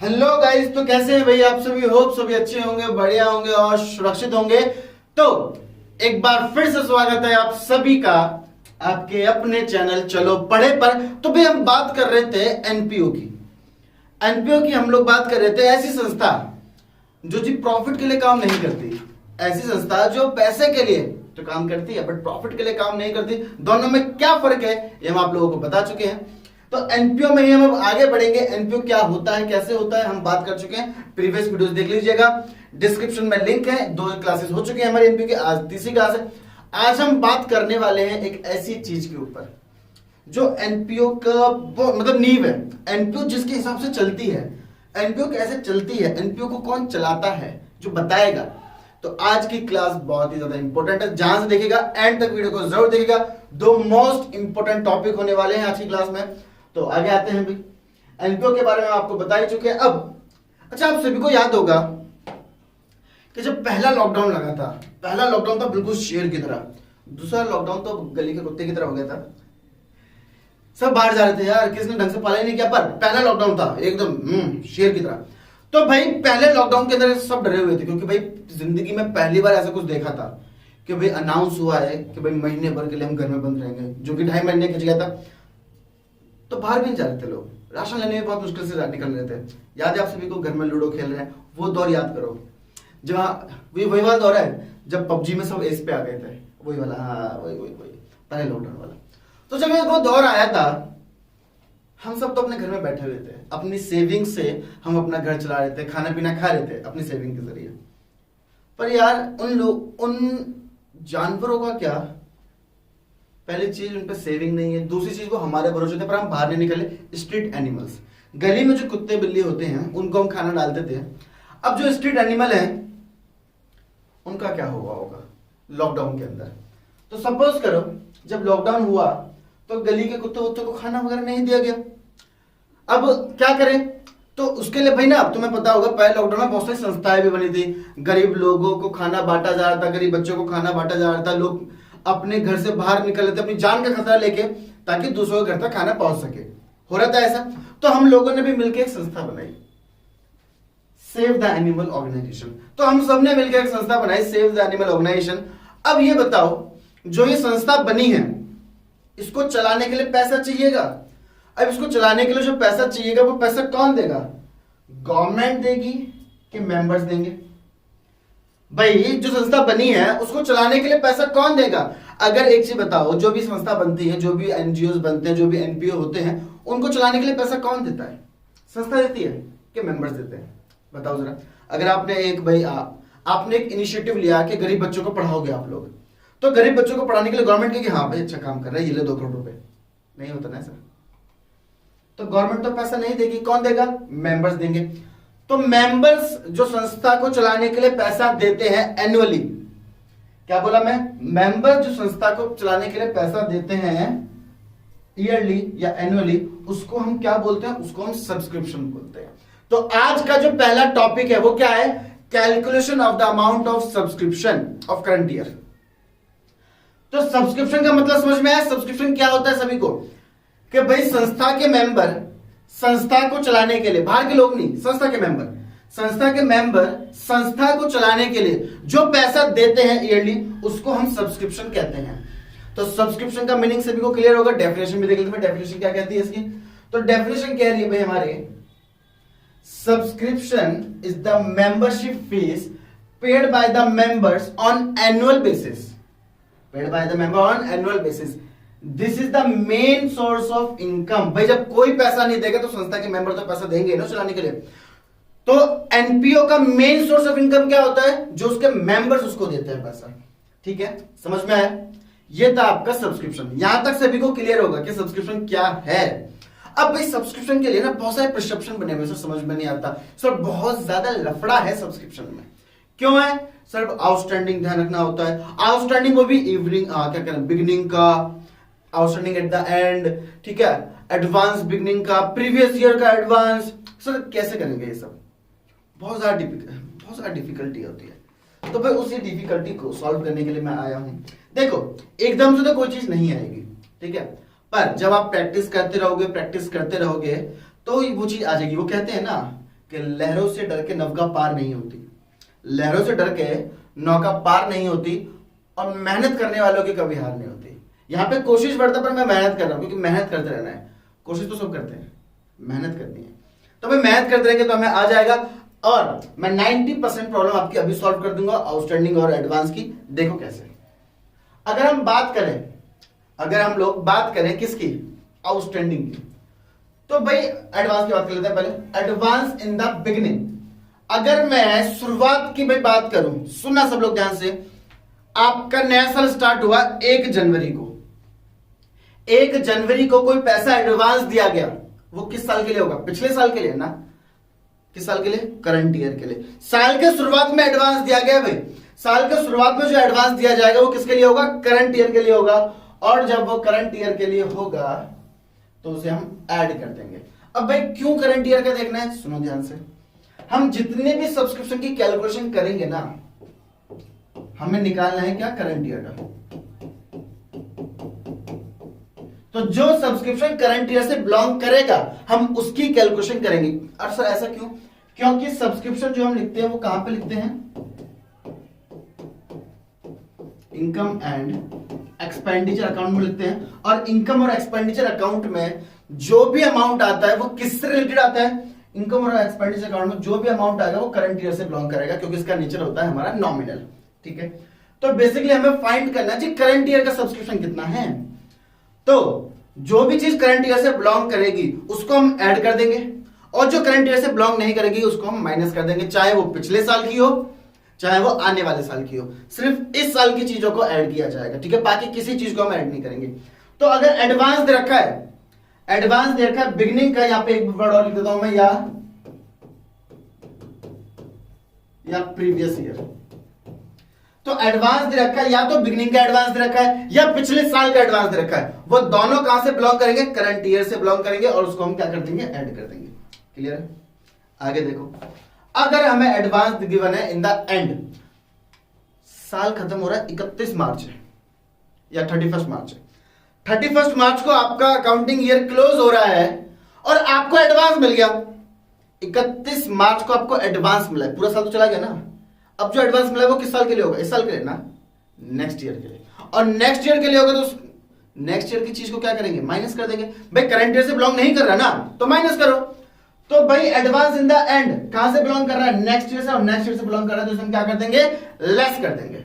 Hello guys, तो कैसे हैं भाई आप सभी। होप सभी अच्छे होंगे, बढ़िया होंगे और सुरक्षित होंगे। तो एक बार फिर से स्वागत है आप सभी का आपके अपने चैनल चलो पढ़े पर। तो भाई हम बात कर रहे थे एनपीओ की। एनपीओ की हम लोग बात कर रहे थे, ऐसी संस्था जो जी प्रॉफिट के लिए काम नहीं करती, ऐसी संस्था जो पैसे के लिए तो काम करती है बट प्रॉफिट के लिए काम नहीं करती। दोनों में क्या फर्क है ये हम आप लोगों को बता चुके हैं। तो एनपीओ में ही हम अब आगे बढ़ेंगे। एनपीओ क्या होता है, कैसे होता है, हम बात कर चुके हैं। प्रीवियस वीडियोस देख लीजिएगा, डिस्क्रिप्शन में लिंक है। 2 क्लासेस हो चुके हैं हमारे एनपीओ की, आज तीसरी क्लास है। आज हम बात करने वाले हैं एक ऐसी चीज के ऊपर जो एनपीओ का मतलब नींव है। एनपीओ जिसके हिसाब से चलती है, एनपीओ कैसे चलती है, एनपीओ को कौन चलाता है, जो बताएगा। तो आज की क्लास बहुत ही ज्यादा इंपॉर्टेंट है, जहां से देखिएगा एंड तक वीडियो को जरूर देखिएगा। 2 मोस्ट इंपॉर्टेंट टॉपिक होने वाले हैं आज की क्लास में। तो आगे आते हैं भाई, एनपीओ के बारे में आपको बता ही चुके हैं। अब अच्छा, आप सभी को याद होगा कि जब पहला लॉकडाउन लगा था, पहला लॉकडाउन था बिल्कुल शेर की तरह, दूसरा लॉकडाउन तो गली के कुत्ते की तरह हो गया था। सब बाहर जा रहे थे यार, किसने ढंग से पाला ही नहीं किया, पर पहला लॉकडाउन था एकदम शेर की तरह। तो भाई पहले लॉकडाउन के अंदर सब डरे हुए थे, क्योंकि भाई जिंदगी में पहली बार ऐसा कुछ देखा था कि भाई अनाउंस हुआ है कि भाई महीने भर के लिए हम घर में बंद रहेंगे, जो कि 2.5 महीने खिंच गया था। तो बाहर भी नहीं जा रहे थे लोग, राशन लेने में बहुत मुश्किल से निकल रहे थे। याद है आप सभी को, घर में लूडो खेल रहे हैं, वो दौर याद करो। जहाँ वही वाला दौर है जब पबजी में सब एस पे आ गए थे, वही वाला, हाँ वही वही वही पहले लॉकडाउन वाला। तो जब ये वो दौर आया था, हम सब तो अपने घर में बैठे हुए थे, अपनी सेविंग से हम अपना घर चला रहे थे, खाना पीना खा रहे थे अपनी सेविंग के जरिए। पर यार उन जानवरों का क्या, पहली चीज उन पे सेविंग नहीं है, दूसरी चीज वो हमारे भरोसे थे पर हम बाहर नहीं निकले। स्ट्रीट एनिमल्स, गली में जो कुत्ते बिल्ली होते हैं उनको हम खाना डालते थे। अब जो स्ट्रीट एनिमल हैं उनका क्या हुआ होगा लॉकडाउन के अंदर। तो सपोज करो जब लॉकडाउन हुआ तो गली के कुत्ते वुत्ते को खाना वगैरह नहीं दिया गया। अब क्या करें, तो उसके लिए भाई ना, अब तुम्हें पता होगा पहले लॉकडाउन में बहुत सारी संस्थाएं भी बनी थी, गरीब लोगों को खाना बांटा जा रहा था, गरीब बच्चों को खाना बांटा जा रहा था। लोग अपने घर से बाहर निकल रहे थे अपनी जान का खतरा लेके, ताकि दूसरों के घर तक खाना पहुंच सके। हो रहा था ऐसा। तो हम लोगों ने भी मिलकर एक संस्था बनाई, सेव द एनिमल ऑर्गेनाइजेशन। तो हम सब ने मिलकर एक संस्था बनाई, सेव द एनिमल ऑर्गेनाइजेशन। अब ये बताओ, जो ये संस्था बनी है इसको चलाने के लिए पैसा चाहिएगा। अब इसको चलाने के लिए जो पैसा चाहिएगा वो पैसा कौन देगा, गवर्नमेंट देगी कि मेंबर्स देंगे। भाई जो संस्था बनी है उसको चलाने के लिए पैसा कौन देगा। अगर एक चीज बताओ, जो भी संस्था बनती है, जो भी एनजीओ बनते हैं, जो भी एनपीओ होते हैं, उनको चलाने के लिए पैसा कौन देता है, संस्था देती है कि मेंबर्स देते हैं। बताओ जरा। अगर आपने एक भाई आपने एक इनिशिएटिव लिया कि गरीब बच्चों को पढ़ाओगे आप लोग, तो गरीब बच्चों को पढ़ाने के लिए गवर्नमेंट कहेगी हाँ भाई अच्छा काम कर रहा है, ये ले 2 करोड़ रुपए, नहीं होता ना सर। तो गवर्नमेंट तो पैसा नहीं देगी, कौन देगा, मेंबर्स देंगे। तो मेंबर्स जो संस्था को चलाने के लिए पैसा देते हैं एनुअली, क्या बोला मैं, मेंबर्स जो संस्था को चलाने के लिए पैसा देते हैं ईयरली या एनुअली, उसको हम क्या बोलते हैं, उसको हम सब्सक्रिप्शन बोलते हैं। तो आज का जो पहला टॉपिक है वो क्या है, calculation of the amount of subscription of current year. तो सब्सक्रिप्शन का मतलब समझ में आया। सब्सक्रिप्शन क्या होता है सभी को, कि भाई संस्था के मेंबर संस्था को चलाने के लिए, बाहर के लोग नहीं, संस्था के मेंबर, संस्था के मेंबर संस्था को चलाने के लिए जो पैसा देते हैं ईयरली, उसको हम सब्सक्रिप्शन कहते हैं। तो सब्सक्रिप्शन का मीनिंग सभी को क्लियर होगा। डेफिनेशन भी देख लेते हैं, डेफिनेशन क्या कहती है इसकी। तो डेफिनेशन कह रही है भाई हमारे, subscription is the membership fees paid by the members on annual basis, paid by the member on annual basis. This is the main source of income. भाई जब कोई पैसा नहीं देगा तो संस्था के मेंबर तो पैसा देंगे ना चलाने के लिए। तो एनपीओ का मेन सोर्स ऑफ इनकम क्या होता है, जो उसके मेंबर्स उसको देते हैं पैसा। ठीक है, समझ में आया। ये था आपका सब्सक्रिप्शन। यहां तक सभी को क्लियर होगा कि सब्सक्रिप्शन क्या है। अब भाई सब्सक्रिप्शन के लिए ना बहुत सारे प्रिस्क्रिप्शन बने हुए, सर समझ में नहीं आता सर, बहुत ज्यादा लफड़ा है सब्सक्रिप्शन में। क्यों है सर, आउटस्टैंडिंग ध्यान रखना होता है। आउटस्टैंडिंग वो भी इवनिंग क्या करें, बिगिनिंग का, आउटस्टैंडिंग एट द एंड, ठीक है, एडवांस बिगिनिंग का, प्रीवियस ईयर का एडवांस। सर कैसे करेंगे ये सब, बहुत ज्यादा डिफिकल्टी होती है। तो भाई उसी डिफिकल्टी को सॉल्व करने के लिए मैं आया हूं। देखो एकदम से तो कोई चीज नहीं आएगी, ठीक है, पर जब आप प्रैक्टिस करते रहोगे तो वो चीज आ जाएगी। वो कहते हैं ना कि लहरों से डर के नौका पार नहीं होती, लहरों से डर के नौका पार नहीं होती, और मेहनत करने वालों की कभी हार नहीं होती। यहाँ पे कोशिश बढ़ता, पर मैं मेहनत कर रहा हूं क्योंकि मेहनत करते रहना है। कोशिश तो सब करते हैं, मेहनत करनी है, तो भाई मेहनत करते रहेंगे तो हमें आ जाएगा। और मैं 90% प्रॉब्लम आपकी अभी सॉल्व कर दूंगा आउटस्टैंडिंग और एडवांस की। देखो कैसे। अगर हम बात करें, अगर हम लोग बात करें किसकी, आउटस्टैंडिंग की, तो भाई एडवांस की बात कर लेते हैं पहले। एडवांस इन द बिगिनिंग, अगर मैं शुरुआत की भाई बात करूं, सुनना सब लोग ध्यान से। आपका नया साल स्टार्ट हुआ 1 जनवरी को, 1 जनवरी को कोई पैसा एडवांस दिया गया, वो किस साल के लिए होगा, पिछले साल के लिए ना, किस साल के लिए, करंट ईयर के लिए। साल के शुरुआत में एडवांस दिया गया भाई, साल के शुरुआत में जो एडवांस दिया जाएगा वो किसके लिए होगा, करंट ईयर के लिए होगा। और जब वो करंट ईयर के लिए होगा तो उसे हम ऐड कर देंगे। अब भाई क्यों करंट ईयर का देखना है, सुनो ध्यान से। हम जितने भी सब्सक्रिप्शन की कैलकुलेशन करेंगे ना, हमें निकालना है क्या, करंट ईयर का। तो जो सब्सक्रिप्शन करंट ईयर से बिलोंग करेगा हम उसकी कैलकुलेशन करेंगे। और सर ऐसा क्यों, क्योंकि सब्सक्रिप्शन जो हम लिखते हैं वो कहां पे लिखते हैं, इनकम एंड एक्सपेंडिचर अकाउंट में लिखते हैं। और इनकम और एक्सपेंडिचर अकाउंट में जो भी अमाउंट आता है वो किससे रिलेटेड आता है, इनकम और एक्सपेंडिचर अकाउंट में जो भी अमाउंट आएगा वो करंट ईयर से बिलोंग करेगा, क्योंकि इसका नेचर होता है हमारा नॉमिनल। ठीक है, तो बेसिकली हमें फाइंड करना है करंट ईयर का सब्सक्रिप्शन कितना है। तो जो भी चीज करंट ईयर से बिलोंग करेगी उसको हम ऐड कर देंगे, और जो करंट ईयर से बिलोंग नहीं करेगी उसको हम माइनस कर देंगे, चाहे वो पिछले साल की हो चाहे वो आने वाले साल की हो। सिर्फ इस साल की चीजों को ऐड किया जाएगा, ठीक है, बाकी किसी चीज को हम ऐड नहीं करेंगे। तो अगर एडवांस दे रखा है, एडवांस दे रखा है बिगिनिंग का, यहां पे एक वर्ड और लिख देता हूं मैं, या प्रीवियस ईयर। तो एडवांस दे रखा है, या तो बिगिनिंग का एडवांस दे रखा है या पिछले साल का एडवांस दे रखा है, वो दोनों कहां से बिलोंग करेंगे, करंट ईयर से बिलोंग करेंगे, और उसको हम क्या कर देंगे, ऐड कर देंगे। क्लियर है। आगे देखो, अगर हमें एडवांस गिवन है इन द एंड, साल खत्म हो रहा है 31 मार्च है या 31 मार्च है, 31 मार्च को आपका अकाउंटिंग ईयर क्लोज हो रहा है और आपको एडवांस मिल गया। 31 मार्च को आपको एडवांस मिला है, पूरा साल तो चला गया ना। अब जो एडवांस मिला है वो किस साल के लिए होगा, इस साल के लिए ना, नेक्स्ट ईयर के लिए। और नेक्स्ट ईयर के लिए होगा तो नेक्स्ट ईयर की चीज को क्या करेंगे, माइनस कर देंगे। भाई करंट ईयर से बिलोंग नहीं कर रहा ना, तो माइनस करो। तो भाई एडवांस इन द एंड कहां से बिलोंग कर रहा है, नेक्स्ट ईयर से, और नेक्स्ट ईयर से बिलोंग कर रहा है तो इसमें क्या कर देंगे, लेस कर देंगे।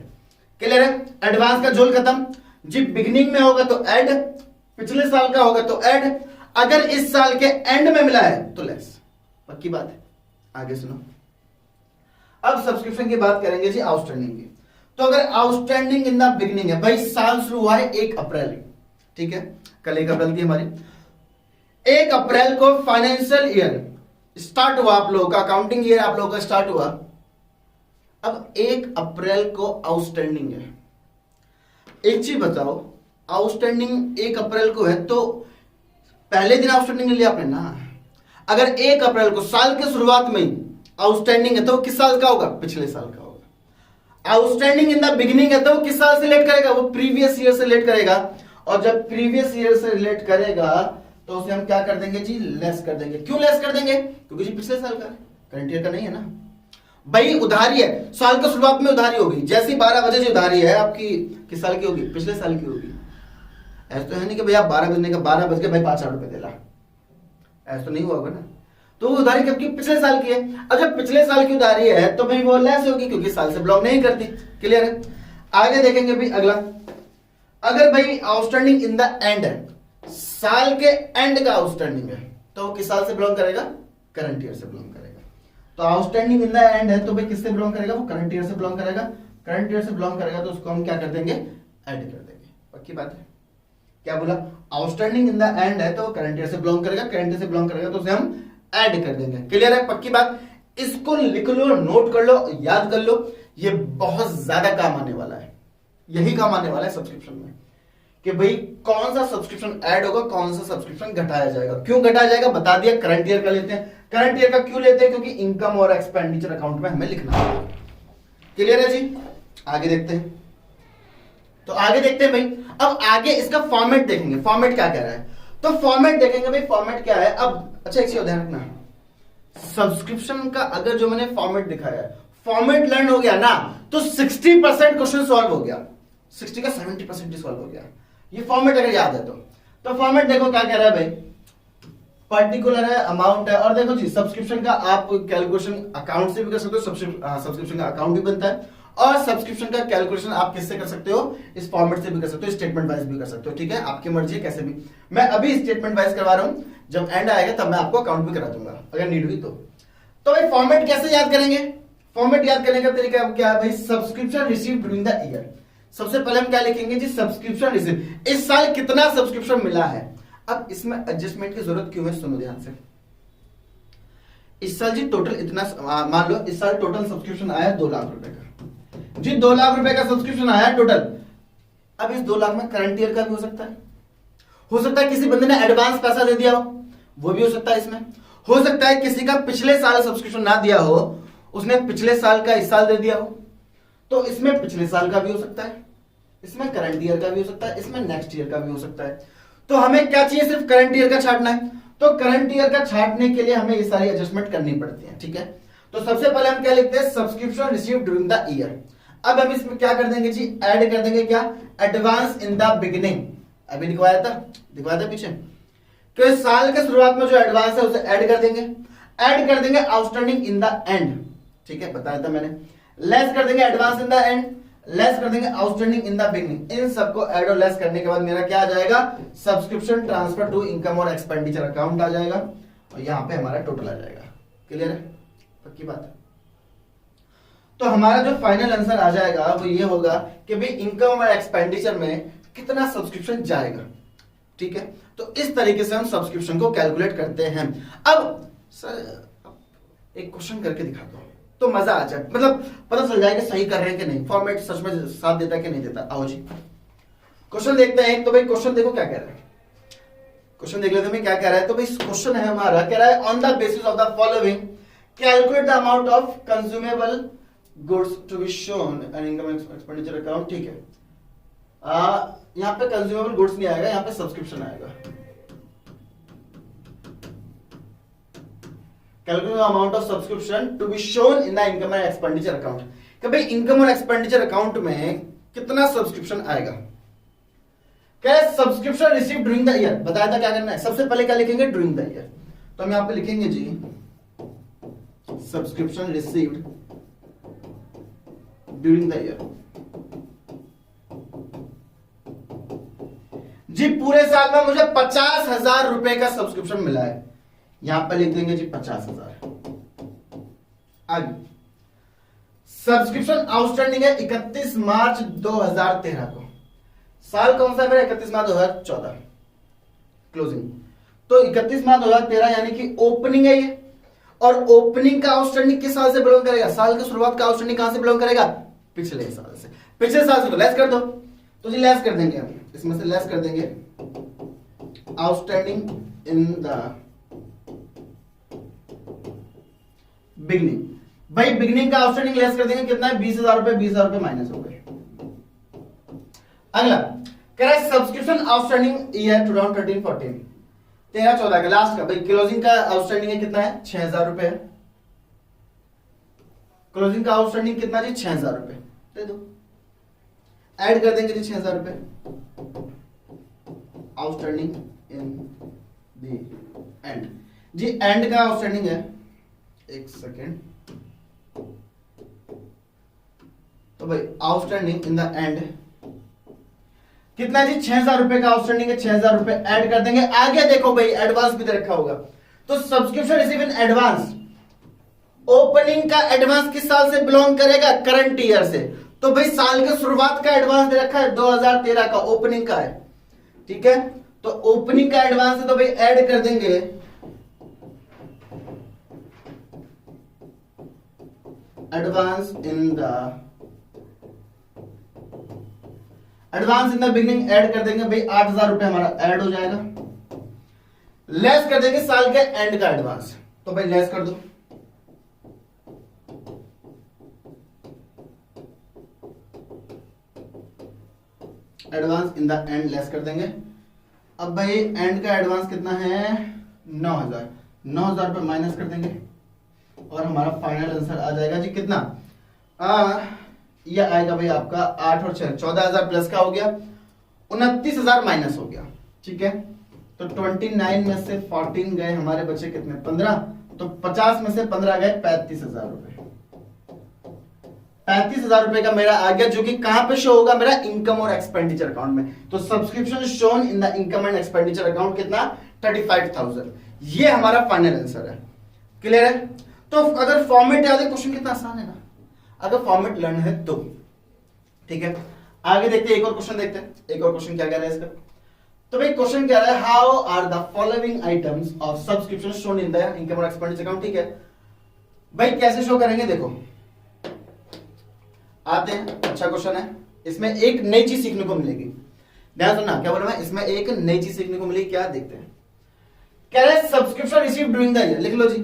क्लियर है। एडवांस का झोल खत्म जी। बिगिनिंग में होगा तो ऐड, पिछले साल का होगा तो ऐड, अगर इस साल के एंड में मिला है तो लेस। पक्की बात है। आगे सुनो, अब सब्सक्रिप्शन की बात करेंगे जी आउटस्टैंडिंग की। तो अगर आउटस्टैंडिंग इन द बिगिनिंग है, भाई साल शुरू हुआ है 1 अप्रैल, ठीक है, कल 1 अप्रैल थी हमारी, 1 अप्रैल को फाइनेंशियल ईयर स्टार्ट हुआ, आप लोगों का अकाउंटिंग ईयर आप लोगों का स्टार्ट हुआ। अब 1 अप्रैल को आउटस्टैंडिंग है। एक चीज बताओ, आउटस्टैंडिंग 1 अप्रैल को है तो पहले दिन आउटस्टैंडिंग लिया आपने ना। अगर 1 अप्रैल को साल के शुरुआत में आउटस्टैंडिंग है तो किस साल का होगा, पिछले साल का होगा। आउटस्टैंडिंग इन द बिगिनिंग है तो किस साल से रिलेट करेगा, वो प्रीवियस ईयर से रिलेट करेगा। और जब प्रीवियस ईयर से रिलेट करेगा तो उसे हम क्या कर देंगे जी, लेस कर देंगे। क्यों लेस कर देंगे, क्योंकि जी पिछले साल का है, करंट ईयर का नहीं है ना। भाई उधारी है, साल के शुरुआत में उधारी होगी, जैसी 12 बजे जो उधारी है आपकी किस साल की होगी, पिछले साल की होगी। ऐसा तो है नहीं कि भैया 12 बजने का 12 बज के भाई 5,000 रुपए दे ला, ऐसा तो नहीं हुआ होगा ना। तो उधारी कब की, पिछले साल की है। अब जब पिछले साल की उधारी है तो भाई वो लेस होगी क्योंकि साल से बिलोंग नहीं करती। क्लियर है। आगे देखेंगे भाई अगला, अगर भाई आउटस्टैंडिंग इन द एंड है, साल के एंड का आउटस्टैंडिंग है तो वो किस साल से बिलोंग करेगा, करंट ईयर से बिलोंग करेगा। तो आउटस्टैंडिंग इन द एंड है तो भाई किससे बिलोंग करेगा, वो करंट ईयर से बिलोंग करेगा। करंट ईयर से बिलोंग करेगा तो उसको हम क्या कर देंगे, ऐड कर देंगे। पक्की बात है। क्या बोला, आउटस्टैंडिंग इन द एंड है तो करंट ईयर से बिलोंग करेगा, करंट ईयर से बिलोंग करेगा तो उसे हम ऐड कर देंगे। क्लियर है। पक्की बात। इसको लिख लो, नोट कर लो, याद कर लो, ये बहुत ज्यादा काम आने वाला है। यही काम आने वाला है सब्सक्रिप्शन में कि भाई कौन सा सब्सक्रिप्शन ऐड होगा, कौन सा सब्सक्रिप्शन घटाया जाएगा। क्यों घटाया जाएगा बता दिया, करंट ईयर का लेते हैं। करंट ईयर का क्यों लेते हैं, क्योंकि इनकम और एक्सपेंडिचर अकाउंट में हमें लिखना है। क्लियर है जी। आगे देखते हैं। तो आगे देखते हैं भाई, अब आगे इसका फॉर्मेट देखेंगे, फॉर्मेट क्या कह रहा है। तो फॉर्मेट देखेंगे भाई, फॉर्मेट क्या है। अब अच्छा एक चीज ध्यान रखना, सब्सक्रिप्शन का अगर जो मैंने फॉर्मेट दिखाया है, फॉर्मेट लर्न हो गया ना, तो 60% क्वेश्चन सॉल्व हो गया, 60 का 70% सॉल्व हो गया। ये फॉर्मेट अगर याद है तो फॉर्मेट देखो क्या कह रहा है भाई, पर्टिकुलर है, अमाउंट है, और देखो जी सब्सक्रिप्शन का आप कैलकुलेशन अकाउंट से भी कर सकते हो, सब्सक्रिप्शन का अकाउंट भी बनता है, और सब्सक्रिप्शन का कैलकुलेशन आप किससे कर सकते हो, इस फॉर्मेट से भी कर सकते हो, स्टेटमेंट वाइज भी कर सकते हो, ठीक है, आपकी मर्जी है कैसे भी। मैं अभी स्टेटमेंट वाइज करवा रहा हूं, जब एंड आएगा तब मैं आपको अकाउंट भी करा दूंगा अगर नीड हुई तो भाई फॉर्मेट कैसे याद करेंगे, फॉर्मेट याद करने का तरीका क्या है भाई, subscription receive during the year. सबसे पहले हम क्या लिखेंगे जी, सब्सक्रिप्शन रिसीव, इस साल कितना सब्सक्रिप्शन मिला है। अब इसमें एडजस्टमेंट की जरूरत क्यों है, सुनो ध्यान से। इस साल जी टोटल इतना, मान लो इस साल टोटल सब्सक्रिप्शन आया 2 लाख रुपए का जी, 2 लाख रुपए का सब्सक्रिप्शन आया टोटल। अब इस 2 लाख में करंट ईयर का भी हो सकता है किसी बंदे ने एडवांस पैसा दे दिया हो, वो भी हो सकता है। इसमें हो सकता है किसी का पिछले साल सब्सक्रिप्शन ना दिया हो, उसने पिछले साल का इस साल दे दिया हो, तो इसमें पिछले साल का भी हो सकता है, इसमें करंट ईयर का भी हो सकता है, इसमें नेक्स्ट ईयर का भी हो सकता है। तो हमें क्या चाहिए, सिर्फ करंट ईयर का छाटना है। तो करंट ईयर का छाटने के लिए हमें ये सारी एडजस्टमेंट करनी पड़ती है, ठीक है। तो सबसे पहले हम क्या लिखते हैं, subscription received during the year. अब हम इसमें क्या कर देंगे जी, ऐड कर देंगे क्या, एडवांस इन द बिगिनिंग। अभी दिखवाया था पीछे, तो इस साल के शुरुआत में जो एडवांस है उसे ऐड कर देंगे आउटस्टैंडिंग इन द एंड, ठीक है, बताया था मैंने। लेस कर देंगे advance in the and, less कर देंगे आउटस्टैंडिंग इन द बिगिनिंग। इन सबको ऐड और लेस करने के बाद मेरा क्या आ जाएगा, सब्सक्रिप्शन ट्रांसफर टू इनकम और एक्सपेंडिचर अकाउंट आ जाएगा, और यहां पे हमारा टोटल आ जाएगा। क्लियर है, पक्की बात है। तो हमारा जो फाइनल आंसर आ जाएगा वो ये होगा कि भाई इनकम और एक्सपेंडिचर में कितना सब्सक्रिप्शन जाएगा, ठीक है। तो इस तरीके से हम सब्सक्रिप्शन को कैलकुलेट करते हैं। अब सर एक क्वेश्चन करके दिखा दो तो मजा आ जाए, मतलब पता चल जाएगा सही कर रहे हैं कि नहीं, फॉर्मेट सच में साथ देता है कि नहीं देता। आओ जी क्वेश्चन देखते हैं। तो भाई क्वेश्चन देखो क्या कह रहा है, क्वेश्चन देख लेते हैं क्या कह रहा है। तो भाई क्वेश्चन है हमारा, कह रहा है on the basis of the following calculate the amount of consumable goods to be shown and income expenditure account, ठीक है। यहां पे कंज्यूमेबल गुड्स नहीं आएगा, यहां पे सब्सक्रिप्शन आएगा। Calculate the amount of subscription to be shown in the income and expenditure account, कि भाई इनकम और एक्सपेंडिचर अकाउंट में कितना सब्सक्रिप्शन आएगा। क्या है, subscription receive during the year. बताया था क्या करना है, सबसे पहले क्या लिखेंगे, ड्यूरिंग द ईयर। तो हम यहां पे लिखेंगे जी subscription received during the year. जी पूरे साल में मुझे 50,000 रुपए का सब्सक्रिप्शन मिला है, यहां पर लिख देंगे जी 50,000। आगे सब्सक्रिप्शन आउटस्टैंडिंग है 31 मार्च 2013 को, साल कौन सा है, 31 मार्च 2014 क्लोजिंग। तो 31 मार्च 2013 यानी कि ओपनिंग है ये, और ओपनिंग का आउटस्टैंडिंग किस साल से बिलोंग करेगा, साल की शुरुआत का आउटस्टैंडिंग कहां से बिलोंग करेगा, पिछले साल से। पिछले साल से तो लेस कर दो, तो जी लेस कर देंगे हम, इसमें से लेस कर देंगे आउटस्टैंडिंग इन द बिगनिंग। भाई बिगनिंग का आउटस्टैंडिंग लेस कर देंगे, कितना है 20,000 रुपए, 20,000 रुपए माइनस हो गए। अगला कह रहा है सब्सक्रिप्शन आउटस्टैंडिंग ईयर 2013-14, 13-14 का लास्ट का। भाई क्लोजिंग का आउटस्टैंडिंग है कितना है, 6,000 रुपए। क्लोजिंग का आउटस्टैंडिंग कितना जी, 6,000 रुपए दे दो, ऐड कर देंगे जी 6,000 रुपए आउटस्टैंडिंग इन द एंड। जी एंड का आउटस्टैंडिंग है, एक सेकेंड, तो भाई आउटस्टैंडिंग इन द एंड कितना जी, 6,000 रुपए का आउटस्टैंडिंग है, 6,000 रुपए ऐड कर देंगे। आगे देखो भाई एडवांस भी दे रखा होगा, तो subscription receive in advance, opening का एडवांस किस साल से बिलोंग करेगा, करंट ईयर से। तो भाई साल के शुरुआत का एडवांस दे रखा है 2013 का, ओपनिंग का है, ठीक है। तो ओपनिंग का एडवांस है, तो भाई ऐड कर देंगे advance in the beginning, add कर देंगे भाई 8,000 रुपए हमारा ऐड हो जाएगा। लेस कर देंगे साल के एंड का एडवांस, तो भाई लेस कर दो, advance in the and less कर देंगे। अब भाई एंड का एडवांस कितना है, 9,000 रुपए माइनस कर देंगे, और हमारा फाइनल आंसर आ जाएगा जी कितना, ये आएगा भाई आपका 8 और 6 14,000 प्लस का हो गया, 29,000 माइनस हो गया। ठीक है, तो 29 में से 14 गए, हमारे बचे कितने 15, तो 50 में से 15 गए 35,000 रुपए। 35,000 रुपए का मेरा आ गया, जो कि कहां पे शो होगा, मेरा इनकम और एक्सपेंडिचर अकाउंट में। तो subscription shown in the income and expenditure account कितना 35,000। ये हमारा फाइनल आंसर है। क्लियर है? तो अगर फॉर्मेट याद है, क्वेश्चन कितना आसान है ना, अगर फॉर्मेट लर्न है तो। ठीक है, आगे देखते हैं, एक और क्वेश्चन देखते हैं। एक और क्वेश्चन क्या कह रहा है इसका, तो भाई क्वेश्चन कह रहा है how are the following items of subscription shown in the income और एक्सपेंडिचर अकाउंट। ठीक है भाई, कैसे शो करेंगे, देखो आते हैं। अच्छा क्वेश्चन है, इसमें एक नई चीज सीखने को मिलेगी। ध्यान सुनना, क्या बोल रहा है, इसमें एक नई चीज सीखने को मिलेगी। क्या देखते हैं, कह रहे हैं subscription receive during the year. लिख लो जी,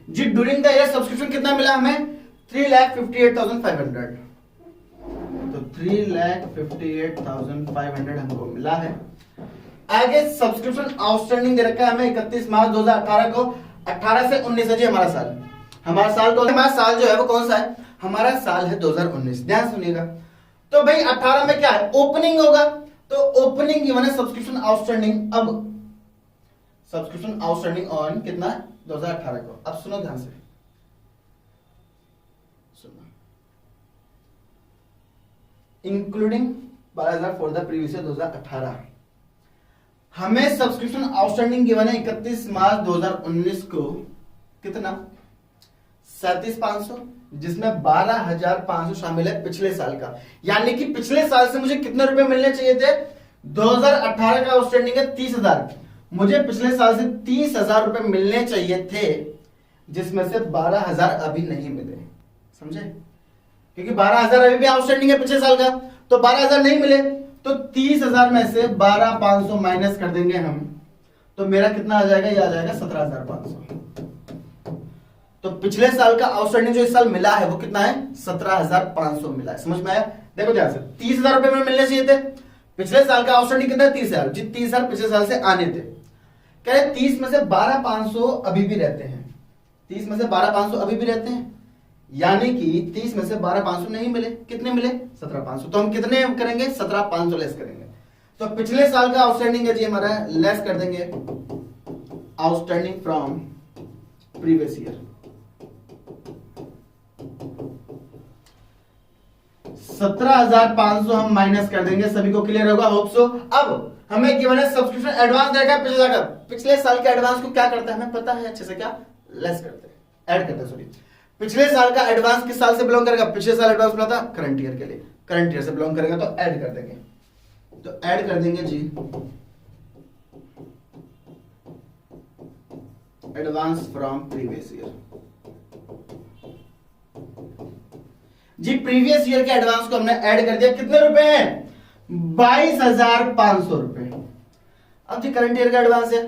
जी ड्यूरिंग द ईयर सब्सक्रिप्शन कितना मिला हमें 3,58,500। तो 3,58,500 हमको मिला है। आगे सब्सक्रिप्शन आउटस्टैंडिंग दे रखा है हमें 31 मार्च 2018 को। 18 से 19 है जी हमारा साल। हमारा साल जो है वो कौन सा है, हमारा साल है 2019। ध्यान सुनिएगा, तो भाई 18 में क्या है, ओपनिंग होगा। तो ओपनिंग गिवन है सब्सक्रिप्शन आउटस्टैंडिंग। अब सब्सक्रिप्शन आउटस्टैंडिंग ऑन कितना है 2018 को। अब सुनो ध्यान से, सुनो, including 12,000 for the previous year 2018। हमें सब्सक्रिप्शन आउटस्टैंडिंग गिवन है 31 मार्च 2019 को कितना 37,500, जिसमें 12,500 शामिल है पिछले साल का। यानी कि पिछले साल से मुझे कितने रुपए मिलने चाहिए थे, 2018 का आउटस्टैंडिंग है 30,000, मुझे पिछले साल से 30,000 रुपए मिलने चाहिए थे, जिसमें से 12,000 अभी नहीं मिले। समझे, क्योंकि 12,000 अभी भी आउटस्टैंडिंग है पिछले साल का, तो 12,000 नहीं मिले, तो 30,000 में से 12,500 माइनस कर देंगे हम, तो मेरा कितना आ जाएगा, ये आ जाएगा 17,500। तो पिछले साल का आउटस्टैंडिंग जो इस साल मिला है वो कितना है 17,500 मिला है। समझ में आया? देखो ध्यान से, 30,000 रुपए में मिलने चाहिए थे, पिछले साल का आउटस्टैंडिंग कितना है 30,000, जी 30,000 पिछले साल से आने थे। कह रहे 30 में से 12,500 अभी भी रहते हैं, 30 में से 12,500 अभी भी रहते हैं, यानी कि 30 में से 12,500 नहीं मिले, कितने मिले 17,500। तो हम कितने करेंगे 17,500 लेस करेंगे। तो पिछले साल का आउटस्टैंडिंग है जी हमारा, लेस कर देंगे आउटस्टैंडिंग फ्रॉम प्रीवियस ईयर। 17,500 हम माइनस कर देंगे। सभी को क्लियर होगा, होप सो। अब हमें गिवन है सब्सक्रिप्शन एडवांस देखा है पिछले साल का। पिछले साल के एडवांस को क्या करता है हमें पता है अच्छे से, क्या लेस करते हैं, ऐड करते हैं, सॉरी। पिछले साल का एडवांस किस साल से बिलोंग करेगा, पिछले साल एडवांस मिला था करंट ईयर के लिए, करंट ईयर से बिलोंग करेगा, तो ऐड कर देंगे। तो ऐड कर देंगे जी एडवांस फ्रॉम प्रीवियस ईयर। जी प्रीवियस ईयर के एडवांस को हमने ऐड कर दिया, कितने रुपए हैं 22,500 रुपए। अब जी करंट ईयर का एडवांस है,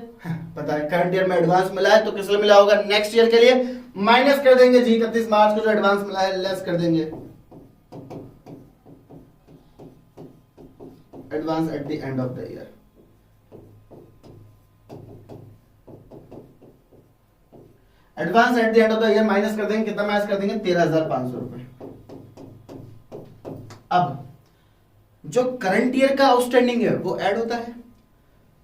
पता है करंट ईयर में एडवांस मिला है, तो किस लिए मिला होगा नेक्स्ट ईयर के लिए, माइनस कर देंगे जी 31 मार्च को जो एडवांस मिला है, लेस कर देंगे advance at the end of the year. Advance at the end of the year minus कर देंगे, कितना माइनस कर देंगे 13,500 रुपए। अब जो करंट ईयर का आउटस्टैंडिंग है वो ऐड होता है।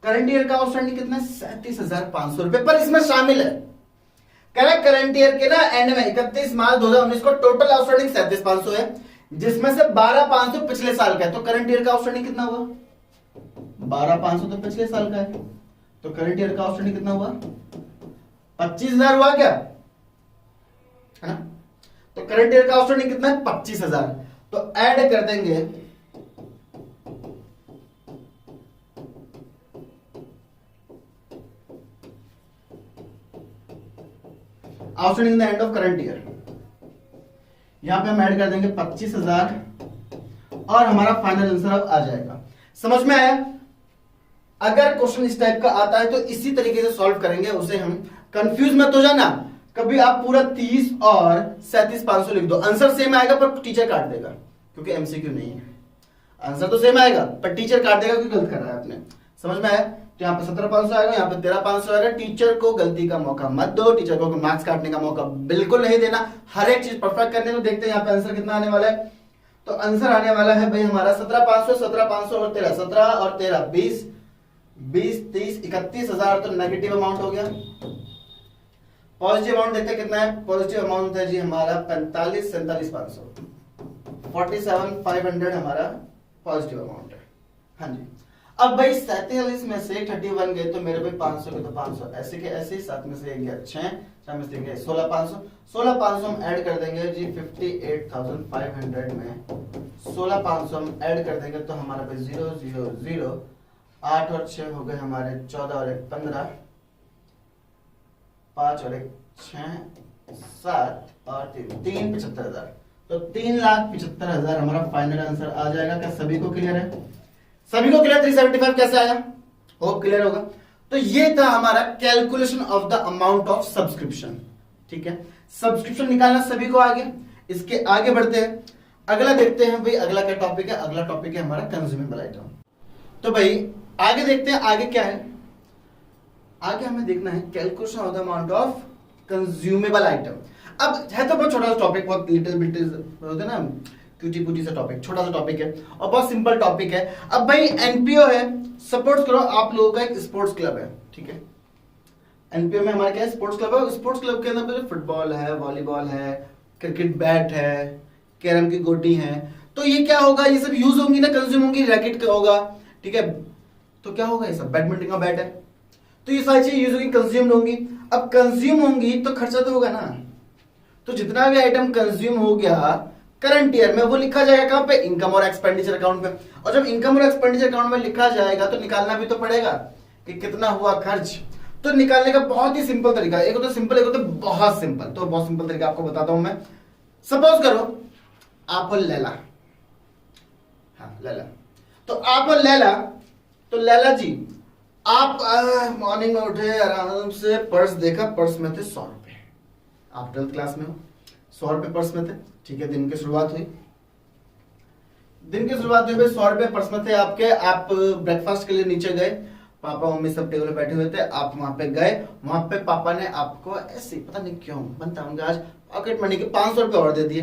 करंट ईयर का आउटस्टैंडिंग कितना 37,500 रुपए, पर इसमें शामिल है कह रहा करंट ईयर के ना एंड में 31 मार्च 2019 को टोटल आउटस्टैंडिंग 37,500 है, जिसमें से 12,500 पिछले साल का है। तो करंट ईयर का आउटस्टैंडिंग कितना हुआ 12,500 तो पिछले साल का है, तो करंट ईयर का आउटस्टैंडिंग कितना हुआ 25,000 हुआ क्या, है ना। तो करंट ईयर का आउटस्टैंडिंग कितना है 25,000, तो ऐड कर देंगे outstanding the end of current year, यहां पे हम ऐड कर देंगे 25,000 और हमारा फाइनल आंसर अब आ जाएगा। समझ में आया? अगर क्वेश्चन इस टाइप का आता है तो इसी तरीके से सॉल्व करेंगे उसे। हम कंफ्यूज मत हो जाना, कभी आप पूरा 30 और 37,500 लिख दो, आंसर सेम आएगा पर टीचर काट देगा क्योंकि एमसीक्यू नहीं है। आंसर तो सेम आएगा, पर टीचर काट देगा क्योंकि गलत कर रहा है आपने। समझ में आया? तो यहाँ पे 17,500 आएगा, यहाँ पे 13,500 आएगा। टीचर को गलती का मौका मत दो, टीचर को मार्क्स काटने का मौका बिल्कुल नहीं देना, हर एक चीज परफेक्ट करने। तो देखते हैं यहाँ पे आंसर कितना आने वाला है। तो आंसर आने वाला है भाई हमारा 17,500, 17,500 और 13, 17 और 13 20, 20 30 31,000 तो नेगेटिव अमाउंट हो गया। पॉजिटिव अमाउंट देखते हैं कितना है। पॉजिटिव अमाउंट है जी हमारा 47,500, 47,500 हमारा पॉजिटिव अमाउंट है। हाँ जी। अब भाई 47 में से 31 गए तो मेरे भाई 500 के तो 500 ऐसे के ऐसे, 7 में से एक गया 6, 4 में से एक गया 16,500, 16,500 हम ऐड कर देंगे जी 58,500 में 16,500 हम ऐड कर देंगे तो हमारा भाई 0 0 0, 8 और 6 हो गए हमारे 14 और 1 15, 5 और 1 6 7 और 3 75,000। तो 3,75,000 हमारा फाइनल आंसर आ जाएगा। क्या सभी को क्लियर है? सभी को क्लियर? 375 कैसे आया? होप क्लियर होगा। तो ये था हमारा calculation of the amount of subscription. ठीक है, सब्सक्रिप्शन निकालना सभी को आ गया। इसके आगे बढ़ते हैं, अगला देखते हैं भाई। अगला क्या टॉपिक है? अगला टॉपिक है हमारा कंज्यूमेबल आइटम। तो भाई आगे देखते हैं आगे क्या है। आगे हमें देखना है calculation of the amount of consumable item. अब है तो बहुत छोटा सा टॉपिक, बहुत लिटिल बिट होते हैं ना, क्यूटी पुटी सा टॉपिक, छोटा सा टॉपिक है और बहुत सिंपल टॉपिक है। अब भाई एनपीओ है, सपोर्ट करो आप लोगों का एक स्पोर्ट्स क्लब है। ठीक है, एनपीओ में हमारा क्या है? स्पोर्ट्स क्लब है। स्पोर्ट्स क्लब के अंदर फुटबॉल है, वॉलीबॉल है, क्रिकेट बैट है, कैरम की गोटी है। तो ये क्या होगा? ये सब यूज होंगी ना, कंज्यूम होंगी। रैकेट का होगा, ठीक है, तो क्या होगा? ये सब बैडमिंटन का बैट है, तो ये सारी चीजें यूज होंगी, कंज्यूम होंगी। अब कंज्यूम होंगी तो खर्चा तो होगा ना। तो जितना भी आइटम कंज्यूम हो गया करंट ईयर में, वो लिखा जाएगा कहां पे? इनकम और एक्सपेंडिचर अकाउंट पे। और जब इनकम और एक्सपेंडिचर अकाउंट में लिखा जाएगा तो निकालना भी तो पड़ेगा कि कितना हुआ खर्च। तो निकालने का बहुत ही सिंपल तरीका, एक होता सिंपल, एक होता बहुत सिंपल। तो बहुत सिंपल तरीका आपको बताता हूं मैं। सपोज करो आप हो लैला, हाँ लैला, तो आप हो लैला, तो लैला जी आप मॉर्निंग में उठे, आराम से पर्स देखा, पर्स में थे 100 रुपए। आप 12th क्लास में हो, 100 रुपए पर्स में थे। ठीक है, दिन की शुरुआत हुई, दिन की शुरुआत हुई भाई 100 रुपए पर्स में थे आपके। आप ब्रेकफास्ट के लिए नीचे गए, पापा मम्मी सब टेबल पे बैठे हुए थे, आप वहां पे गए। वहां पे पापा ने आपको ऐसे पता नहीं क्यों बनता होंगे आज पॉकेट मनी के 500 रुपए और दे दिए।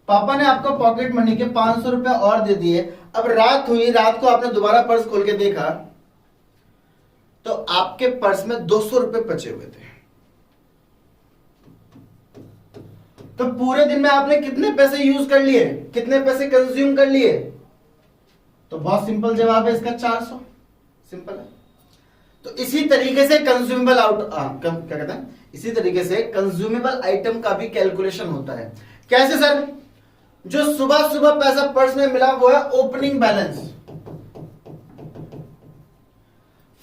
पापा ने आपको पॉकेट मनी के 500 रुपए और दे दिए। अब रात हुई, रात को आपने दोबारा पर्स खोल के देखा तो आपके पर्स में 200 रुपए बचे हुए थे। तो पूरे दिन में आपने कितने पैसे यूज कर लिए, कितने पैसे कंज्यूम कर लिए? तो बहुत सिंपल जवाब है इसका 400। सिंपल है। तो इसी तरीके से कंज्यूमेबल क्या कहते हैं, इसी तरीके से कंज्यूमेबल आइटम का भी कैलकुलेशन होता है। कैसे सर? जो सुबह सुबह पैसा पर्स में मिला वो है ओपनिंग बैलेंस।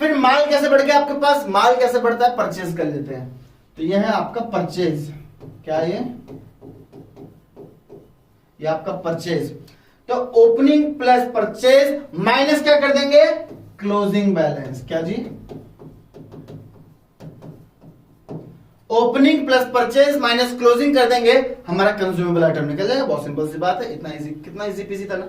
फिर माल कैसे बढ़ गया आपके पास? माल कैसे बढ़ता है? परचेज कर लेते हैं। तो यह है आपका परचेज। क्या ये आपका परचेज। तो ओपनिंग प्लस परचेज माइनस क्या कर देंगे? Closing balance. क्या जी? Opening plus purchase minus closing कर देंगे, हमारा कंज्यूमेबल आइटम निकल जाएगा। बहुत सिंपल सी बात है। इतना इजी, कितना इजी पीसी था ना?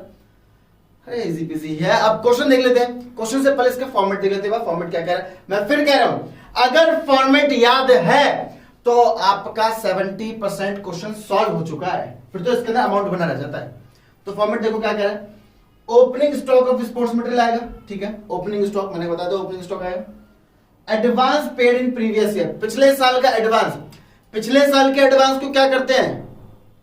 अरे इजी पीसी है। अब क्वेश्चन देख लेते हैं। क्वेश्चन से पहले इसका फॉर्मेट देख लेते हैं। फॉर्मेट क्या कह रहा है? मैं फिर कह रहा हूं, अगर फॉर्मेट याद है तो आपका 70% क्वेश्चन सॉल्व हो चुका है। फिर तो इसके अंदर अमाउंट बना रह जाता है। तो फॉर्मेट देखो क्या कह रहा है। Opening stock of sports material आएगा। ठीक है, ओपनिंग स्टॉक मैंने बता दिया, ओपनिंग स्टॉक आएगा। Advance paid in previous year, पिछले साल का एडवांस। पिछले साल के एडवांस को क्या करते हैं?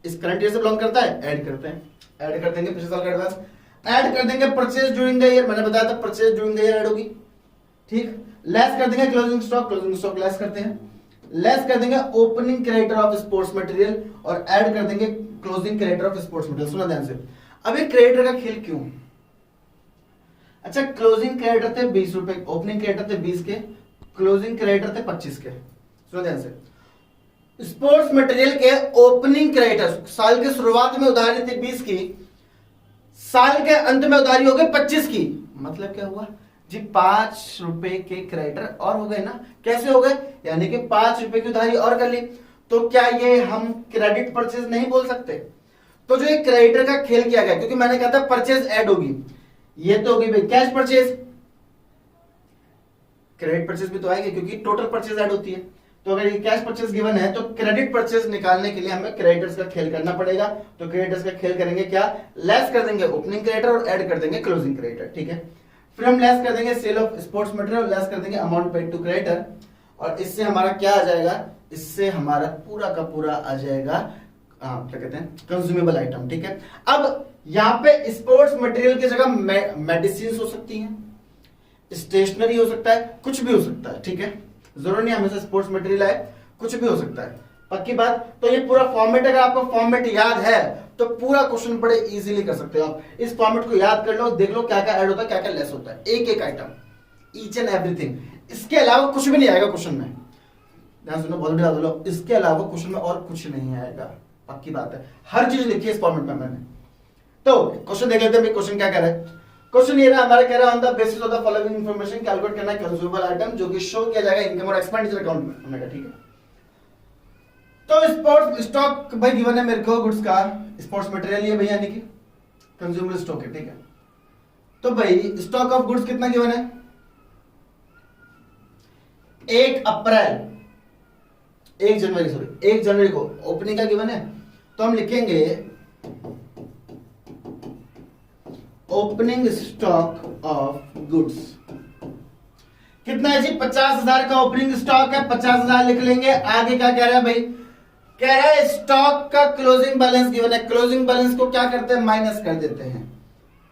इस करंट ईयर से बिलोंग करता है, ऐड करते हैं। ऐड कर देंगे पिछले साल का एडवांस, ऐड कर देंगे परचेज ड्यूरिंग द ईयर। मैंने बताया था purchase during the year add होगी। ठीक, लेस कर देंगे closing stock, closing stock less करते हैं। लेस कर देंगे opening creditor of sports material और ऐड कर देंगे closing creditor of sports material. सुना ध्यान से। अब ये क्रेडिटर का खेल क्यों? अच्छा, क्लोजिंग क्रेडिटर थे 20 रुपए, ओपनिंग क्रेडिटर थे 20 के, क्लोजिंग क्रेडिटर थे 25 के। सुनो ध्यान से। स्पोर्ट्स मटेरियल के ओपनिंग क्रेडिटर साल के शुरुआत में उधारी थी 20 की, साल के अंत में उधारी हो गई 25 की। मतलब क्या हुआ जी? 5 रुपए के क्रेडिटर और हो गए ना। कैसे हो गए? यानी कि 5 रुपए की उधारी और कर ली। तो क्या ये हम क्रेडिट परचेज नहीं बोल सकते? तो जो ये क्रेडिटर का खेल किया गया, क्योंकि मैंने कहा था परचेज ऐड होगी, ये तो होगी भाई कैश परचेज, क्रेडिट परचेज भी तो आएगी क्योंकि टोटल परचेज ऐड होती है। तो अगर ये कैश परचेज गिवन है तो क्रेडिट परचेज निकालने के लिए हमें क्रेडिटर्स का खेल करना पड़ेगा। तो क्रेडिटर्स का खेल करेंगे क्या, लेस कर देंगे ओपनिंग क्रेडिटर और ऐड कर देंगे क्लोजिंग क्रेडिटर, ठीक है। फिर हम लेस कर देंगे sale of sports material, less कर देंगे अमाउंट पेड टू क्रेडिटर, और इससे हमारा क्या आ जाएगा, इससे हमारा पूरा का पूरा आ जाएगा क्या कहते हैं, कंज्यूमेबल आइटम, ठीक है। अब यहाँ पे स्पोर्ट्स मटेरियल की जगह मेडिसिन हो सकती हैं, स्टेशनरी हो सकता है, कुछ भी हो सकता है, ठीक है। जरूर नहीं हमेशा स्पोर्ट्स मटेरियल है, कुछ भी हो सकता है, पक्की बात। तो ये पूरा फॉर्मेट, अगर आपको फॉर्मेट याद है तो पूरा क्वेश्चन बड़े इजीली कर सकते हो आप। इस फॉर्मेट को याद कर लो, देख लो क्या क्या ऐड होता है, क्या क्या लेस होता है, एक एक आइटम, ईच एंड एवरीथिंग। इसके अलावा कुछ भी नहीं आएगा क्वेश्चन में, ध्यान सुनो, बहुत याद लो, इसके अलावा क्वेश्चन में और कुछ नहीं आएगा, पक्की बात है। हर चीज लिखी है इस फॉर्मेट में मैंने। तो क्वेश्चन देख लेते हैं, क्वेश्चन क्या कह रहा है। क्वेश्चन ये रहा हमारा, कह रहा है on the basis of the following information calculate करना है कंज्यूमेबल आइटम जो कि शो किया जाएगा इनकम और एक्सपेंडिचर अकाउंट में। हमने कहा ठीक है। तो स्पोर्ट्स स्टॉक भाई गिवन है मेरे को गुड्स का, स्पोर्ट्स मटेरियल ये भैया यानी कि कंज्यूमेबल स्टॉक है, ठीक है। तो भाई स्टॉक ऑफ गुड्स कितना गिवन है, 1 जनवरी को ओपनिंग का गिवन है। तो हम लिखेंगे ओपनिंग स्टॉक ऑफ गुड्स कितना है जी, 50,000 का ओपनिंग स्टॉक है, 50,000 लिख लेंगे। आगे क्या कह रहा है भाई, कह रहा है स्टॉक का क्लोजिंग बैलेंस गिवन है, क्लोजिंग बैलेंस को क्या करते हैं, माइनस कर देते हैं।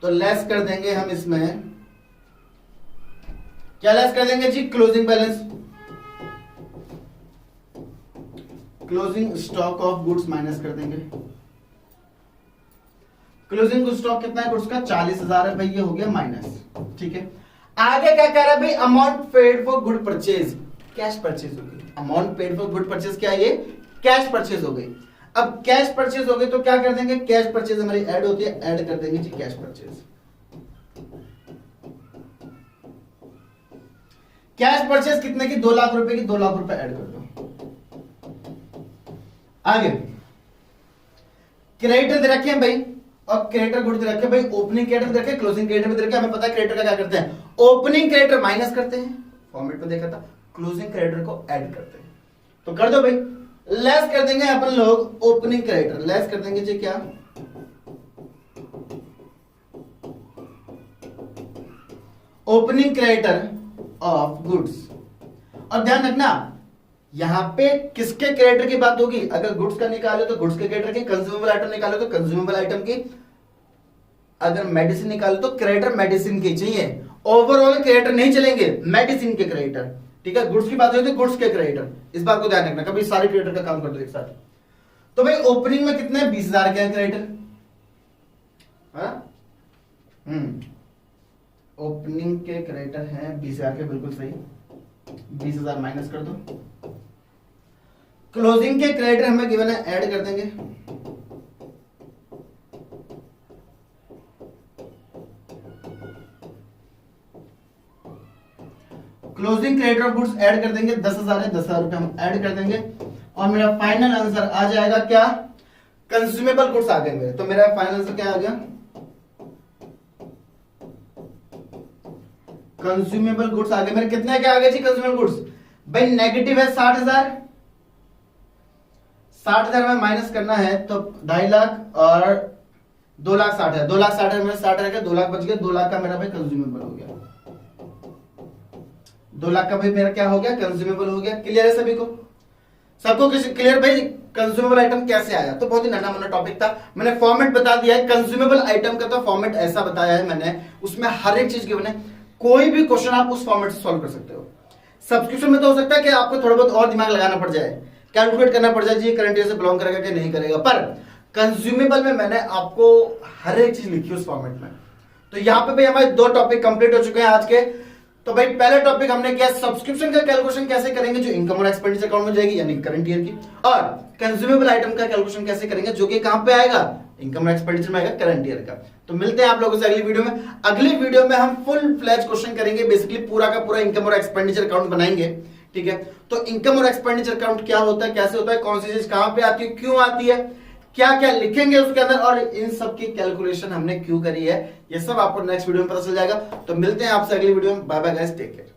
तो लेस कर देंगे हम इसमें, क्या लेस कर देंगे जी, closing balance, closing stock of goods minus कर देंगे। क्लोजिंग स्टॉक कितना है गुड्स का, 40,000 है भाई, ये हो गया माइनस, ठीक है। आगे क्या कह रहा है भाई, amount paid for good purchase, cash purchase हो गई। Amount paid for good purchase क्या है, ये कैश परचेज हो गई। अब कैश परचेज हो गई तो क्या कर देंगे, कैश परचेज हमारी ऐड होती है, ऐड कर देंगे जी कैश परचेज। कैश परचेज कितने की, 2 लाख रुपए की, 2 लाख रुपए ऐड कर दो। आगे क्रेडिटर दे रखे हैं भाई, और क्रेडिटर गुड दे रखे हैं भाई, ओपनिंग क्रेडिटर दे रखे, क्लोजिंग क्रेडिटर भी दे रखे। हमें पता है क्रेडिटर का क्या करते हैं, ओपनिंग क्रेडिटर माइनस करते हैं, फॉर्मेट में देखा था, क्लोजिंग क्रेडिटर को ऐड करते हैं। तो कर दो भाई, लेस कर देंगे अपन लोग ओपनिंग क्रेडिटर, लेस कर देंगे जी क्या, ओपनिंग क्रेडिटर ऑफ गुड्स। और ध्यान रखना यहां पे किसके क्रेडिटर की बात होगी, अगर गुड्स का निकालो तो गुड्स के क्रेडिटर की, कंज्यूमेबल आइटम निकालो तो कंज्यूमेबल आइटम की, अगर मेडिसिन निकालो तो क्रेडिटर मेडिसिन की चाहिए, ओवरऑल क्रेडिटर नहीं चलेंगे, मेडिसिन के क्रेडिटर, ठीक है। गुड्स की बात होती है तो गुड्स के क्रेडिटर, इस बात को ध्यान रखना, कभी सारे क्रेडिटर का काम कर दो एक साथ। तो भाई ओपनिंग में कितने, 20,000 के हैं क्रेडिटर, ओपनिंग के क्रेडिटर हैं 20,000 के, बिल्कुल सही, 20,000 माइनस कर दो। क्लोजिंग के क्रेडिटर हमें गिवन है, ऐड कर देंगे। Closing creditor of goods add कर देंगे, 10,000 है, 10,000 रुपए हम ऐड कर देंगे। और मेरा फाइनल आंसर आ जाएगा क्या, कंज्यूमेबल गुड्स आ गए मेरे। तो मेरा फाइनल आंसर क्या आ गया, कंज्यूमेबल गुड्स आ गए मेरे। कितने क्या आ गए जी कंज्यूमेबल गुड्स, भाई नेगेटिव है 60,000, 60,000 में माइनस करना है तो 2.5 लाख और 2 लाख 60 है, 2 लाख 60 में 60 रहेगा, 2 लाख बच गया, 2 लाख का मेरा भाई कंज्यूमेबल हो गया, 2 लाख का भाई मेरा क्या हो गया, कंज्यूमेबल हो गया। क्लियर है सभी को, सबको क्लियर भाई कंज्यूमेबल आइटम कैसे आया। तो बहुत ही नन्हा मुन्ना टॉपिक था, मैंने फॉर्मेट बता दिया है कंज्यूमेबल आइटम का। तो फॉर्मेट ऐसा बताया है मैंने, उसमें हर एक चीज गिवन है, कोई भी क्वेश्चन आप उस फॉर्मेट से सॉल्व कर सकते हो। सब्सक्रिप्शन में तो हो सकता है कि आपको थोड़ा बहुत और दिमाग लगाना पड़ जाए, कैलकुलेट करना पड़ जाए जी करंट ईयर से बिलोंग करेगा कि नहीं करेगा, पर कंज्यूमेबल में मैंने आपको हर एक चीज लिखी उस फॉर्मेट में। तो यहाँ पे भाई हमारे 2 टॉपिक कंप्लीट हो चुके हैं आज के। तो भाई पहले टॉपिक हमने किया सब्सक्रिप्शन का कैलकुलेशन कैसे करेंगे जो इनकम और एक्सपेंडिचर अकाउंट में जाएगी यानी करंट ईयर की, और कंज्यूमेबल आइटम का कैलकुलेशन कैसे करेंगे जो कि कहां पे आएगा, इनकम और एक्सपेंडिचर में आएगा करंट ईयर का। तो मिलते हैं आप लोगों से अगली वीडियो में। अगली वीडियो में हम फुल फ्लैज क्वेश्चन करेंगे, बेसिकली पूरा का पूरा इनकम और एक्सपेंडिचर अकाउंट बनाएंगे, ठीक है। तो इनकम और एक्सपेंडिचर अकाउंट क्या होता है, कैसे होता है, कौन सी चीज कहां पे आती है, क्यों आती है, क्या क्या लिखेंगे उसके अंदर और इन सब की कैलकुलेशन हमने क्यों करी है, ये सब आपको नेक्स्ट वीडियो में पता चल जाएगा। तो मिलते हैं आपसे अगली वीडियो में। Bye bye guys, take care.